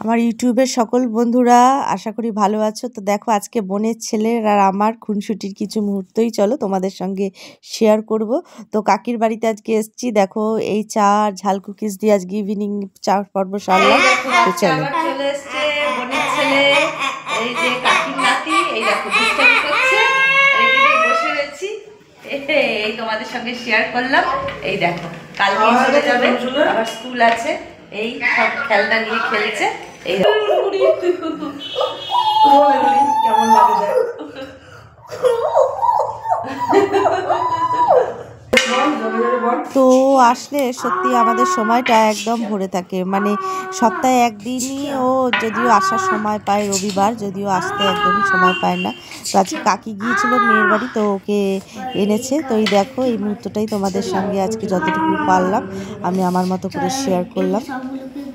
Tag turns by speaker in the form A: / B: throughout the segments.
A: আমার ইউটিউবের সকল বন্ধুরা আশা করি ভালো আছো। তো দেখো আজকে বোনের ছেলের আর আমার খুনসুটির কিছু মুহূর্তই চলো তোমাদের সঙ্গে শেয়ার করব। তো কাকির বাড়িতে আজকে এসেছি, দেখো এই চা আর ঝাল কুকিজ দিয়ে আজকে ইভিনিং চা পর্ব সারলাম। তো চলো
B: চলে এসছে বোনের ছেলে, এই যে কাকির নাতি, এই দেখো দুষ্টামি করছে, আর এই বসে রয়েছি, এই তোমাদের সঙ্গে শেয়ার করলাম। এই দেখো কালকে চলে যাবে, আবার স্কুল আছে, এই সব খেলনা নিয়ে খেলছে। এই কেমন লাগে
A: তো আসলে সত্যি আমাদের সময়টা একদম ভরে থাকে, মানে সপ্তাহে একদিনই ও যদিও আসার সময় পায়, রবিবার, যদিও আসতে একদমই সময় পায় না। তো আজকে কাকি গিয়েছিল মেয়ের বাড়ি, তো ওকে এনেছে। তো এই দেখো এই মুহূর্তটাই তোমাদের সঙ্গে আজকে যতটুকু পারলাম আমি আমার মতো করে শেয়ার করলাম।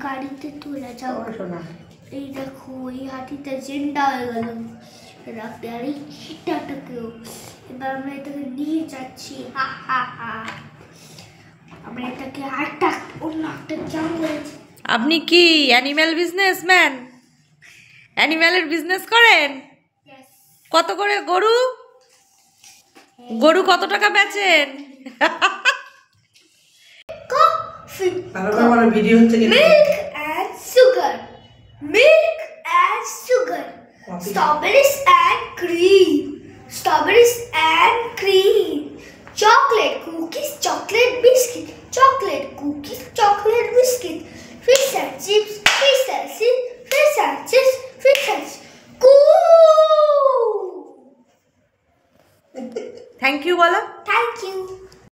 C: গাড়িতে তুলে যাবো, এই দেখো এই হাতিটা জেন্ডা হয়ে গেল রাখতে, আর এই চিটাটাকেও এবার আমরা এটাকে নিয়ে যাচ্ছি। হা হা হা, আমরা এটাকে আটটা অন্য একটা জঙ্গলে।
B: আপনি কি অ্যানিম্যাল বিজনেসম্যান? অ্যানিম্যালের বিজনেস করেন? কত করে গরু? গরু কত টাকা বেচেন?
C: Milk and sugar, milk and sugar, strawberries and cream, strawberries and cream, chocolate cookies, chocolate biscuit, chocolate cookies, chocolate biscuit, fish and chips, fish and chips, fish and chips, fish and chips. Cool.
B: Thank you বলো।
C: Thank you.